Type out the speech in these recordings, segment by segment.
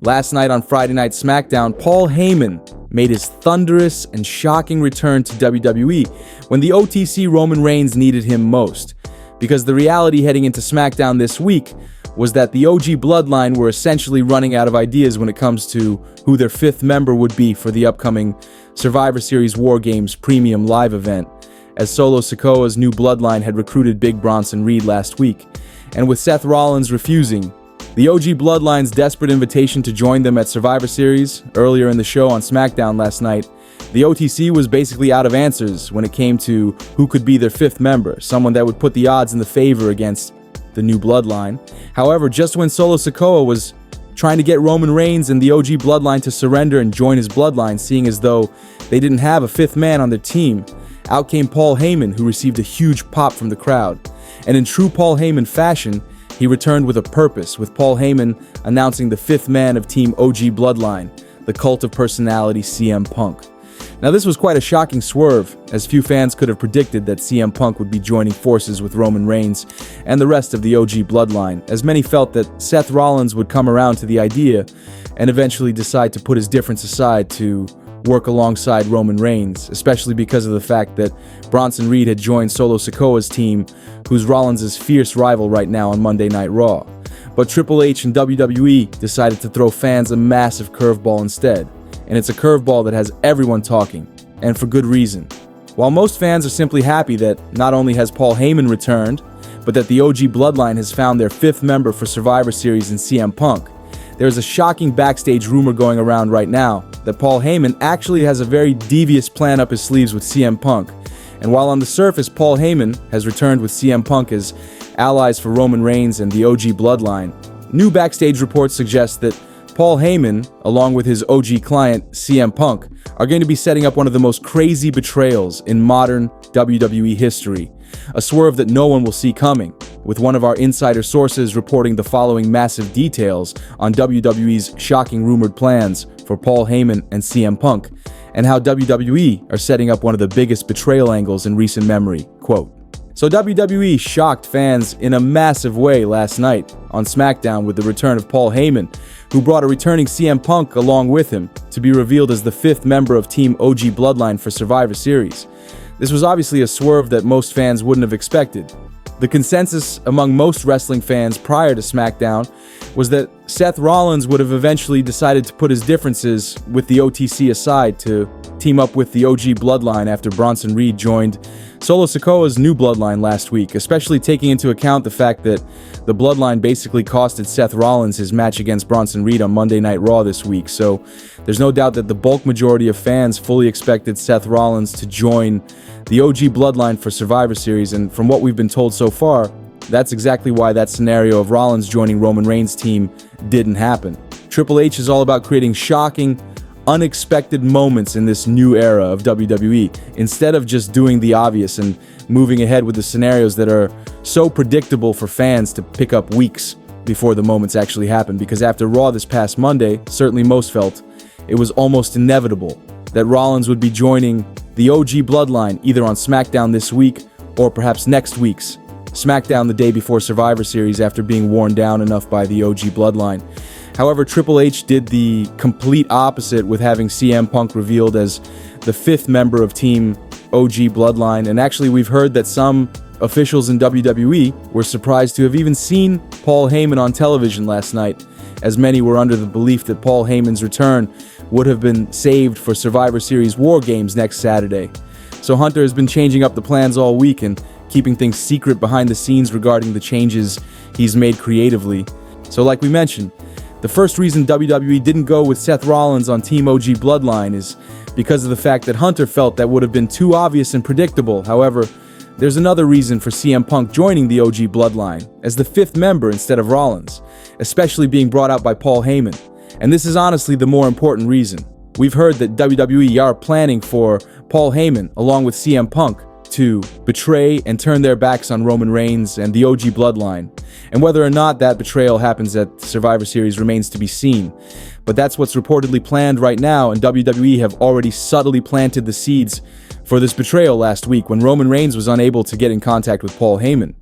Last night on Friday Night SmackDown, Paul Heyman made his thunderous and shocking return to WWE when the OTC Roman Reigns needed him most. Because the reality heading into SmackDown this week was that the OG Bloodline were essentially running out of ideas when it comes to who their fifth member would be for the upcoming Survivor Series War Games Premium Live event, as Solo Sikoa's new Bloodline had recruited Big Bronson Reed last week. And with Seth Rollins refusing, the OG Bloodline's desperate invitation to join them at Survivor Series earlier in the show on SmackDown last night, the OTC was basically out of answers when it came to who could be their fifth member, someone that would put the odds in the favor against the new Bloodline. However, just when Solo Sikoa was trying to get Roman Reigns and the OG Bloodline to surrender and join his Bloodline, seeing as though they didn't have a fifth man on their team, out came Paul Heyman, who received a huge pop from the crowd. And in true Paul Heyman fashion, he returned with a purpose, with Paul Heyman announcing the fifth man of Team OG Bloodline, the cult of personality CM Punk. Now this was quite a shocking swerve, as few fans could have predicted that CM Punk would be joining forces with Roman Reigns and the rest of the OG Bloodline, as many felt that Seth Rollins would come around to the idea and eventually decide to put his difference aside to work alongside Roman Reigns, especially because of the fact that Bronson Reed had joined Solo Sikoa's team, who's Rollins' fierce rival right now on Monday Night Raw. But Triple H and WWE decided to throw fans a massive curveball instead, and it's a curveball that has everyone talking, and for good reason. While most fans are simply happy that not only has Paul Heyman returned, but that the OG Bloodline has found their fifth member for Survivor Series in CM Punk, there's a shocking backstage rumor going around right now that Paul Heyman actually has a very devious plan up his sleeves with CM Punk. And while on the surface Paul Heyman has returned with CM Punk as allies for Roman Reigns and the OG Bloodline, new backstage reports suggest that Paul Heyman, along with his OG client CM Punk, are going to be setting up one of the most crazy betrayals in modern WWE history. A swerve that no one will see coming, with one of our insider sources reporting the following massive details on WWE's shocking rumored plans for Paul Heyman and CM Punk, and how WWE are setting up one of the biggest betrayal angles in recent memory. Quote, "So WWE shocked fans in a massive way last night on SmackDown with the return of Paul Heyman, who brought a returning CM Punk along with him to be revealed as the fifth member of Team OG Bloodline for Survivor Series. This was obviously a swerve that most fans wouldn't have expected. The consensus among most wrestling fans prior to SmackDown was that Seth Rollins would have eventually decided to put his differences with the OTC aside to team up with the OG Bloodline after Bronson Reed joined Solo Sikoa's new Bloodline last week, especially taking into account the fact that the Bloodline basically costed Seth Rollins his match against Bronson Reed on Monday Night Raw this week. So there's no doubt that the bulk majority of fans fully expected Seth Rollins to join the OG Bloodline for Survivor Series, and from what we've been told so far, that's exactly why that scenario of Rollins joining Roman Reigns' team didn't happen. Triple H is all about creating shocking, unexpected moments in this new era of WWE, instead of just doing the obvious and moving ahead with the scenarios that are so predictable for fans to pick up weeks before the moments actually happen. Because after Raw this past Monday, certainly most felt, it was almost inevitable that Rollins would be joining the OG Bloodline either on SmackDown this week or perhaps next week's SmackDown the day before Survivor Series after being worn down enough by the OG Bloodline. However, Triple H did the complete opposite with having CM Punk revealed as the fifth member of Team OG Bloodline, and actually we've heard that some officials in WWE were surprised to have even seen Paul Heyman on television last night, as many were under the belief that Paul Heyman's return would have been saved for Survivor Series War Games next Saturday. So Hunter has been changing up the plans all week and keeping things secret behind the scenes regarding the changes he's made creatively. So like we mentioned, the first reason WWE didn't go with Seth Rollins on Team OG Bloodline is because of the fact that Hunter felt that would have been too obvious and predictable. However, there's another reason for CM Punk joining the OG Bloodline as the fifth member instead of Rollins, especially being brought out by Paul Heyman. And this is honestly the more important reason. We've heard that WWE are planning for Paul Heyman, along with CM Punk, to betray and turn their backs on Roman Reigns and the OG Bloodline. And whether or not that betrayal happens at Survivor Series remains to be seen. But that's what's reportedly planned right now, and WWE have already subtly planted the seeds for this betrayal last week when Roman Reigns was unable to get in contact with Paul Heyman.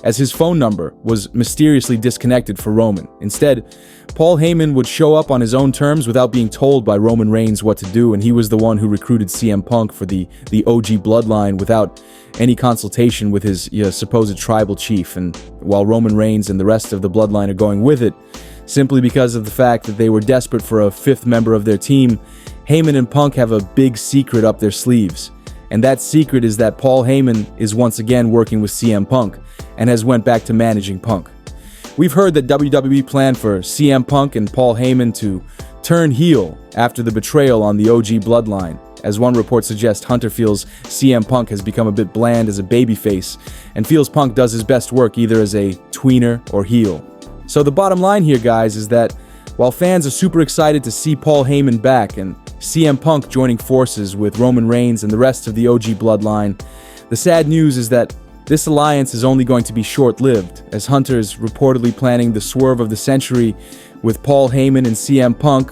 as his phone number was mysteriously disconnected for Roman. Instead, Paul Heyman would show up on his own terms without being told by Roman Reigns what to do, and he was the one who recruited CM Punk for the OG Bloodline without any consultation with his supposed tribal chief, and while Roman Reigns and the rest of the Bloodline are going with it, simply because of the fact that they were desperate for a fifth member of their team, Heyman and Punk have a big secret up their sleeves. And that secret is that Paul Heyman is once again working with CM Punk and has went back to managing Punk. We've heard that WWE planned for CM Punk and Paul Heyman to turn heel after the betrayal on the OG Bloodline. As one report suggests, Hunter feels CM Punk has become a bit bland as a babyface and feels Punk does his best work either as a tweener or heel. So the bottom line here, guys, is that while fans are super excited to see Paul Heyman back and CM Punk joining forces with Roman Reigns and the rest of the OG Bloodline, the sad news is that this alliance is only going to be short-lived, as Hunter is reportedly planning the swerve of the century with Paul Heyman and CM Punk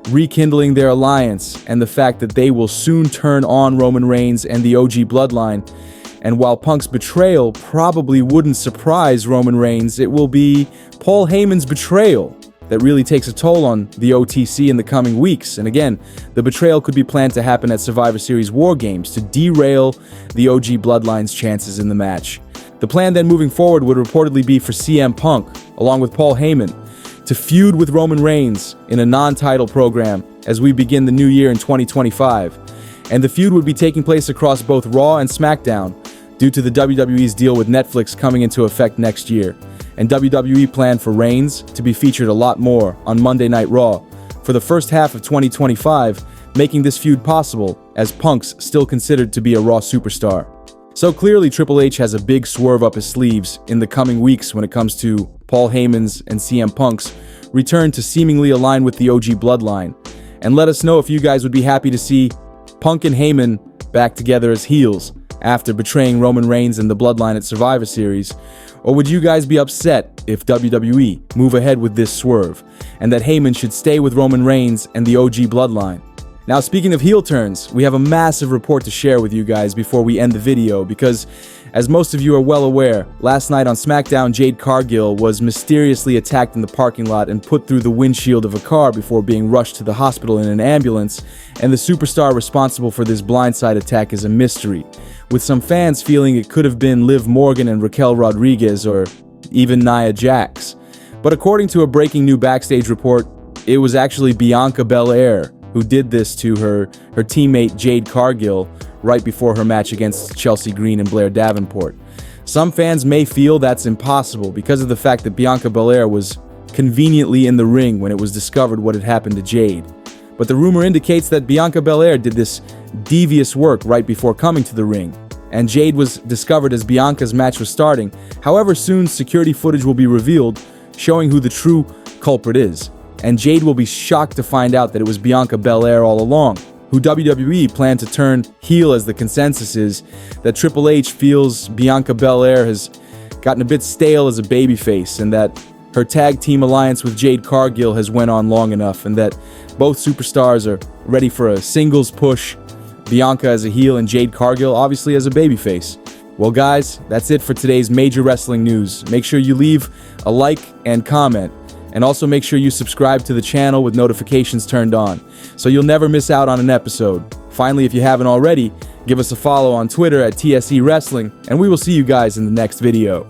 rekindling their alliance and the fact that they will soon turn on Roman Reigns and the OG Bloodline. And while Punk's betrayal probably wouldn't surprise Roman Reigns, it will be Paul Heyman's betrayal that really takes a toll on the OTC in the coming weeks. And again, the betrayal could be planned to happen at Survivor Series War Games to derail the OG Bloodline's chances in the match. The plan then moving forward would reportedly be for CM Punk, along with Paul Heyman, to feud with Roman Reigns in a non-title program as we begin the new year in 2025. And the feud would be taking place across both Raw and SmackDown due to the WWE's deal with Netflix coming into effect next year. And WWE planned for Reigns to be featured a lot more on Monday Night Raw for the first half of 2025, making this feud possible as Punk's still considered to be a Raw superstar. So clearly Triple H has a big swerve up his sleeves in the coming weeks when it comes to Paul Heyman's and CM Punk's return to seemingly align with the OG Bloodline. And let us know if you guys would be happy to see Punk and Heyman back together as heels after betraying Roman Reigns and the Bloodline at Survivor Series, or would you guys be upset if WWE move ahead with this swerve and that Heyman should stay with Roman Reigns and the OG Bloodline? Now, speaking of heel turns, we have a massive report to share with you guys before we end the video because, as most of you are well aware, last night on SmackDown, Jade Cargill was mysteriously attacked in the parking lot and put through the windshield of a car before being rushed to the hospital in an ambulance, and the superstar responsible for this blindside attack is a mystery, with some fans feeling it could have been Liv Morgan and Raquel Rodriguez or even Nia Jax. But according to a breaking new backstage report, it was actually Bianca Belair who did this to her teammate Jade Cargill right before her match against Chelsea Green and Blair Davenport. Some fans may feel that's impossible because of the fact that Bianca Belair was conveniently in the ring when it was discovered what had happened to Jade. But the rumor indicates that Bianca Belair did this devious work right before coming to the ring, and Jade was discovered as Bianca's match was starting. However, soon security footage will be revealed showing who the true culprit is, and Jade will be shocked to find out that it was Bianca Belair all along, who WWE planned to turn heel, as the consensus is that Triple H feels Bianca Belair has gotten a bit stale as a babyface, and that her tag team alliance with Jade Cargill has went on long enough, and that both superstars are ready for a singles push, Bianca as a heel and Jade Cargill obviously as a babyface. Well guys, that's it for today's major wrestling news. Make sure you leave a like and comment, and also make sure you subscribe to the channel with notifications turned on, so you'll never miss out on an episode. Finally, if you haven't already, give us a follow on Twitter at TSE Wrestling, and we will see you guys in the next video.